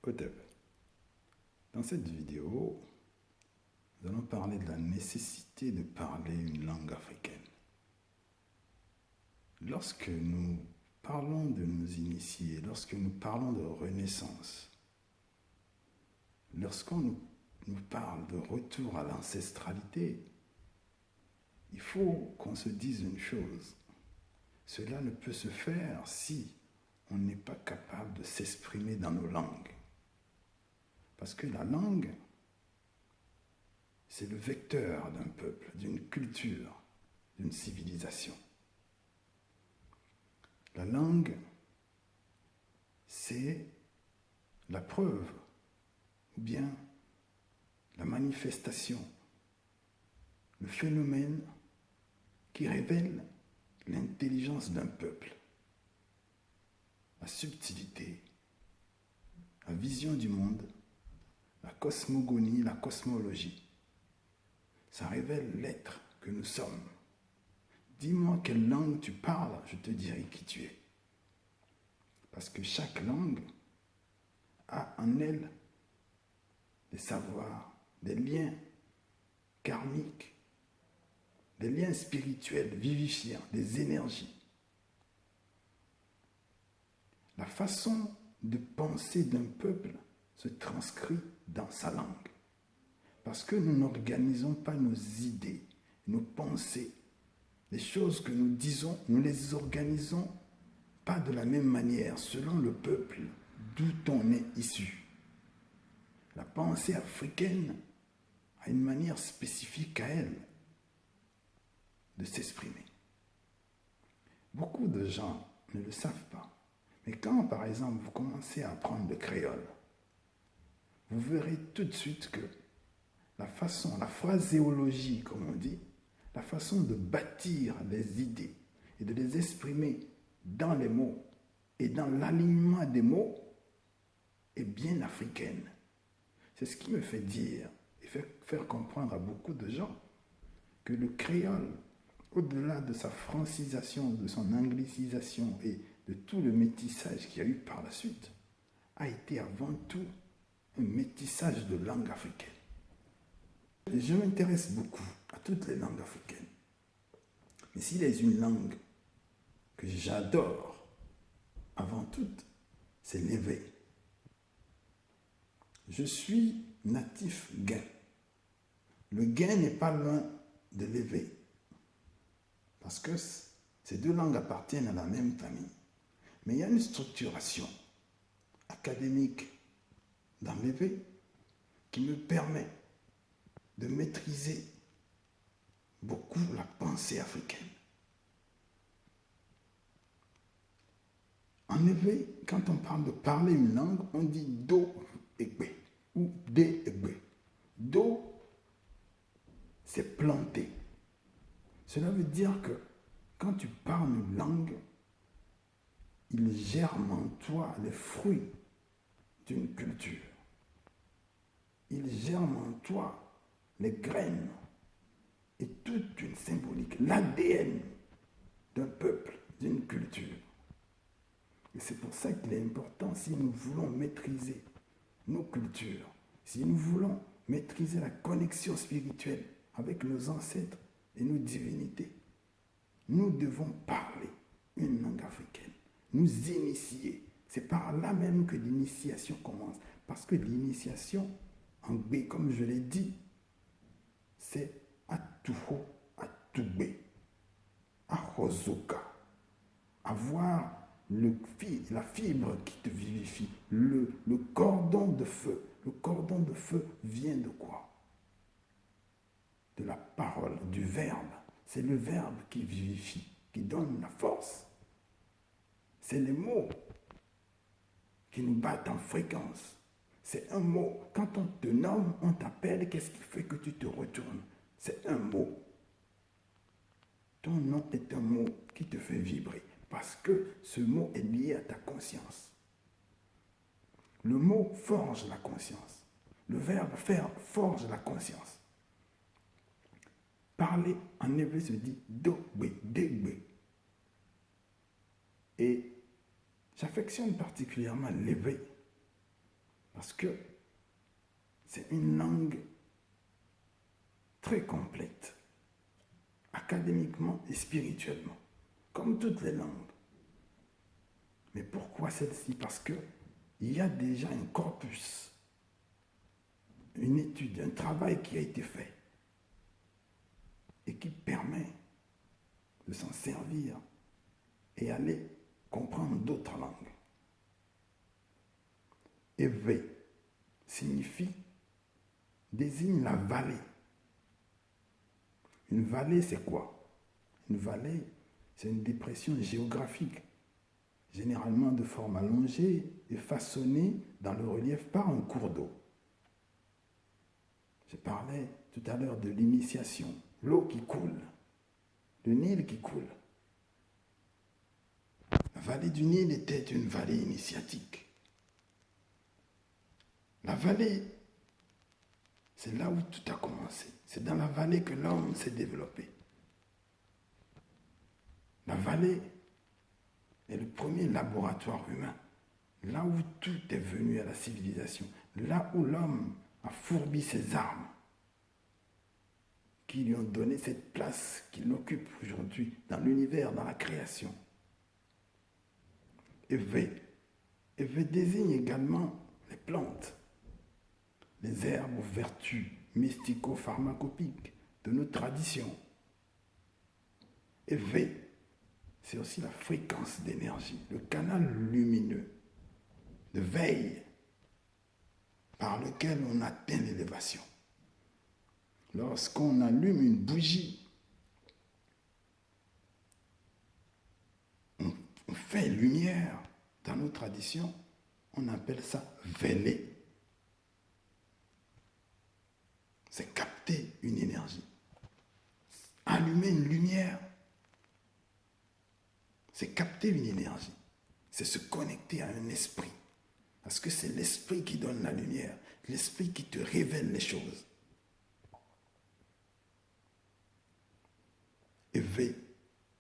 Hotep. Dans cette vidéo, nous allons parler de la nécessité de parler une langue africaine. Lorsque nous parlons de nos initiés, lorsque nous parlons de renaissance, lorsqu'on nous parle de retour à l'ancestralité, il faut qu'on se dise une chose. Cela ne peut se faire si on n'est pas capable de s'exprimer dans nos langues. Parce que la langue, c'est le vecteur d'un peuple, d'une culture, d'une civilisation. La langue, c'est la preuve ou bien la manifestation, le phénomène qui révèle l'intelligence d'un peuple, la subtilité, la vision du monde, la cosmogonie, la cosmologie. Ça révèle l'être que nous sommes. Dis-moi quelle langue tu parles, je te dirai qui tu es. Parce que chaque langue a en elle des savoirs, des liens karmiques, des liens spirituels vivifiants, des énergies. La façon de penser d'un peuple se transcrit dans sa langue. Parce que nous n'organisons pas nos idées, nos pensées, les choses que nous disons, nous les organisons pas de la même manière selon le peuple d'où on est issu. La pensée africaine a une manière spécifique à elle de s'exprimer. Beaucoup de gens ne le savent pas. Mais quand, par exemple, vous commencez à apprendre le créole, vous verrez tout de suite que la phraséologie, comme on dit, la façon de bâtir les idées et de les exprimer dans les mots et dans l'alignement des mots est bien africaine. C'est ce qui me fait dire et faire comprendre à beaucoup de gens que le créole, au-delà de sa francisation, de son anglicisation et de tout le métissage qu'il y a eu par la suite, a été avant tout un métissage de langue africaine. Je m'intéresse beaucoup à toutes les langues africaines. Mais s'il y a une langue que j'adore, avant tout, c'est l'éveil. Je suis natif gain. Le gain n'est pas loin de l'éveil. Parce que ces deux langues appartiennent à la même famille. Mais il y a une structuration académique dans l'éveil qui me permet de maîtriser beaucoup la pensée africaine. En éveil, quand on parle de parler une langue, on dit do egbe ou de egbe. Do, c'est planter. Cela veut dire que quand tu parles une langue, il germe en toi les fruits d'une culture. Il germe en toi les graines et toute une symbolique, l'ADN d'un peuple, d'une culture. Et c'est pour ça qu'il est important, si nous voulons maîtriser nos cultures, si nous voulons maîtriser la connexion spirituelle avec nos ancêtres et nos divinités, nous devons parler une langue africaine, nous initier. C'est par là même que l'initiation commence. Parce que l'initiation, en B, comme je l'ai dit, c'est Atuho, Atugbe, Ahozoka. Avoir la fibre qui te vivifie, le cordon de feu. Le cordon de feu vient de quoi? De la parole, du verbe. C'est le verbe qui vivifie, qui donne la force. C'est les mots qui nous battent en fréquence. C'est un mot. Quand on te nomme, on t'appelle, qu'est-ce qui fait que tu te retournes? C'est un mot. Ton nom est un mot qui te fait vibrer. Parce que ce mot est lié à ta conscience. Le mot forge la conscience. Le verbe faire forge la conscience. Parler en hébreu se dit dogbe, degbe. Et j'affectionne particulièrement l'éveil Parce que c'est une langue très complète, académiquement et spirituellement, comme toutes les langues. Mais pourquoi celle-ci? Parce qu'il y a déjà un corpus, une étude, un travail qui a été fait et qui permet de s'en servir et aller comprendre d'autres langues. Ewe désigne la vallée. Une vallée, c'est quoi? Une vallée, c'est une dépression géographique, généralement de forme allongée et façonnée dans le relief par un cours d'eau. Je parlais tout à l'heure de l'initiation, l'eau qui coule, le Nil qui coule. La vallée du Nil était une vallée initiatique. La vallée, c'est là où tout a commencé. C'est dans la vallée que l'homme s'est développé. La vallée est le premier laboratoire humain. Là où tout est venu à la civilisation. Là où l'homme a fourbi ses armes qui lui ont donné cette place qu'il occupe aujourd'hui dans l'univers, dans la création. Ewe désigne également les plantes, les herbes aux vertus mystico-pharmacopiques de nos traditions. Ewe, c'est aussi la fréquence d'énergie, le canal lumineux de veille par lequel on atteint l'élévation. Lorsqu'on allume une bougie, on fait lumière. Dans nos traditions, on appelle ça veiller. C'est capter une énergie. Allumer une lumière, c'est capter une énergie. C'est se connecter à un esprit. Parce que c'est l'esprit qui donne la lumière, l'esprit qui te révèle les choses. Ewe,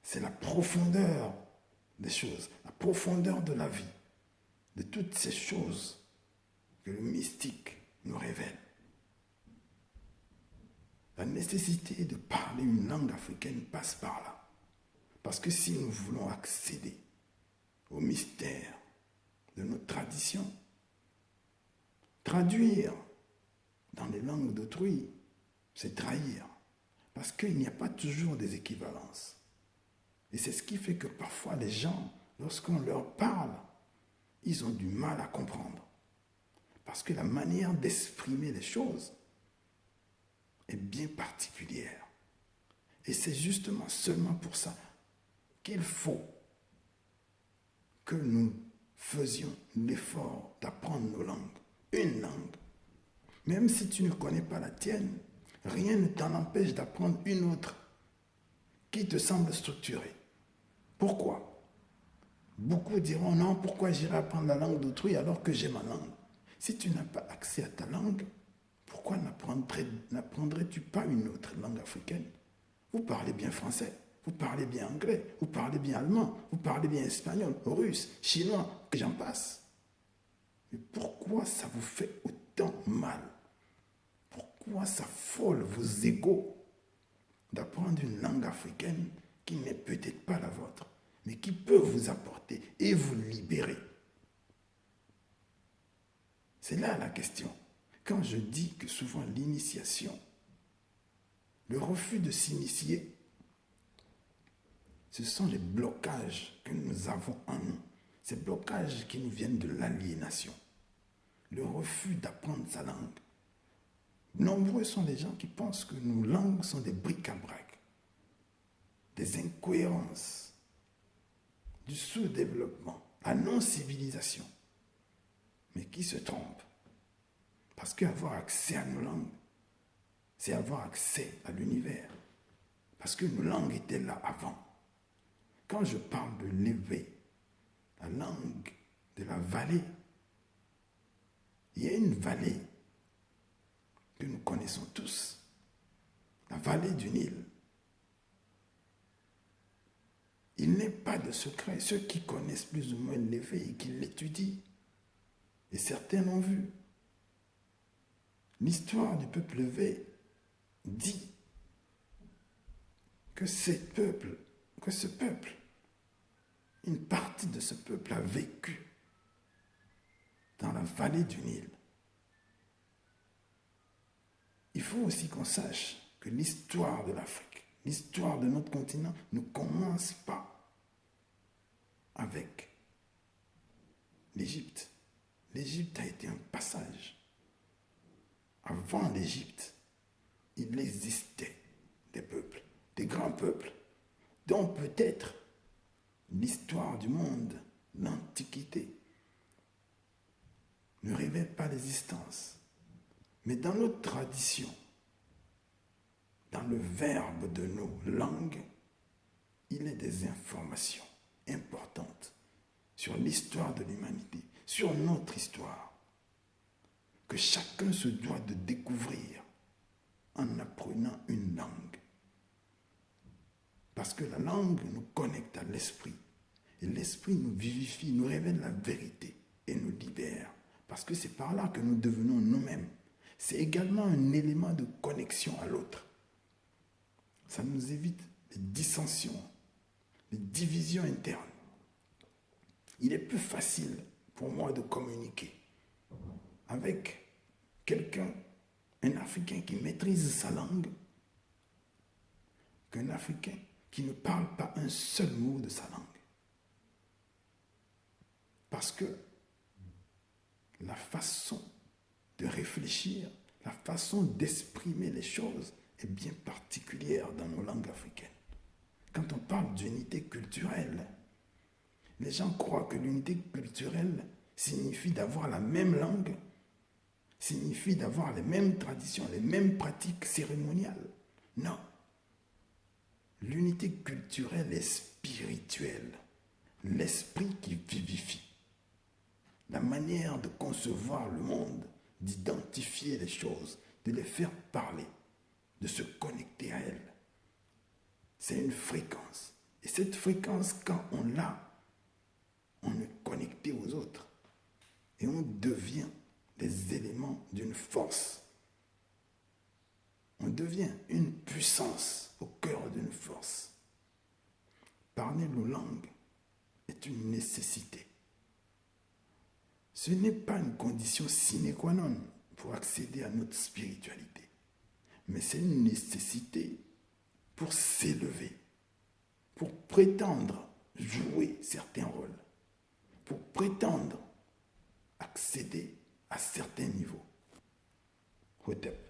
c'est la profondeur des choses, la profondeur de la vie, de toutes ces choses que le mystique nous révèle. La nécessité de parler une langue africaine passe par là. Parce que si nous voulons accéder au mystère de notre tradition, traduire dans les langues d'autrui, c'est trahir. Parce qu'il n'y a pas toujours des équivalences. Et c'est ce qui fait que parfois les gens, lorsqu'on leur parle, ils ont du mal à comprendre. Parce que la manière d'exprimer les choses est bien particulière. Et c'est justement seulement pour ça qu'il faut que nous faisions l'effort d'apprendre nos langues. Une langue. Même si tu ne connais pas la tienne, rien ne t'en empêche d'apprendre une autre qui te semble structurée. Pourquoi? Beaucoup diront non, pourquoi j'irai apprendre la langue d'autrui alors que j'ai ma langue? Si tu n'as pas accès à ta langue, pourquoi n'apprendrais-tu pas une autre langue africaine? Vous parlez bien français, vous parlez bien anglais, vous parlez bien allemand, vous parlez bien espagnol, russe, chinois, que j'en passe. Mais pourquoi ça vous fait autant mal? Pourquoi ça frôle vos égaux d'apprendre une langue africaine qui n'est peut-être pas la vôtre, mais qui peut vous apporter et vous libérer? C'est là la question. Quand je dis que souvent l'initiation, le refus de s'initier, ce sont les blocages que nous avons en nous. Ces blocages qui nous viennent de l'aliénation. Le refus d'apprendre sa langue. Nombreux sont les gens qui pensent que nos langues sont des bric-à-brac, des incohérences, du sous-développement, la non-civilisation, mais qui se trompent. Parce qu'avoir accès à nos langues, c'est avoir accès à l'univers. Parce que nos langues étaient là avant. Quand je parle de l'Ewe, la langue de la vallée, il y a une vallée que nous connaissons tous, la vallée du Nil. Il n'est pas de secret. Ceux qui connaissent plus ou moins l'Ewe et qui l'étudient, et certains l'ont vu, L'histoire du peuple Vé dit que ce peuple, une partie de ce peuple a vécu dans la vallée du Nil. Il faut aussi qu'on sache que l'histoire de l'Afrique, l'histoire de notre continent ne commence pas avec l'Égypte. L'Égypte a été un passage. Avant l'Égypte, il existait des peuples, des grands peuples, dont peut-être l'histoire du monde, l'Antiquité, ne révèle pas l'existence. Mais dans notre tradition, dans le verbe de nos langues, il y a des informations importantes sur l'histoire de l'humanité, sur notre histoire, que chacun se doit de découvrir en apprenant une langue. Parce que la langue nous connecte à l'esprit. Et l'esprit nous vivifie, nous révèle la vérité et nous libère. Parce que c'est par là que nous devenons nous-mêmes. C'est également un élément de connexion à l'autre. Ça nous évite les dissensions, les divisions internes. Il est plus facile pour moi de communiquer avec quelqu'un, un Africain qui maîtrise sa langue, qu'un Africain qui ne parle pas un seul mot de sa langue. Parce que la façon de réfléchir, la façon d'exprimer les choses est bien particulière dans nos langues africaines. Quand on parle d'unité culturelle, les gens croient que l'unité culturelle signifie d'avoir la même langue, signifie d'avoir les mêmes traditions, les mêmes pratiques cérémoniales. Non. L'unité culturelle est spirituelle. L'esprit qui vivifie. La manière de concevoir le monde, d'identifier les choses, de les faire parler, de se connecter à elles. C'est une fréquence. Et cette fréquence, quand on l'a, on est connecté aux autres. Et on devient des éléments d'une force. On devient une puissance au cœur d'une force. Parler nos langues est une nécessité. Ce n'est pas une condition sine qua non pour accéder à notre spiritualité, mais c'est une nécessité pour s'élever, pour prétendre jouer certains rôles, pour prétendre accéder à certains niveaux. Hotep.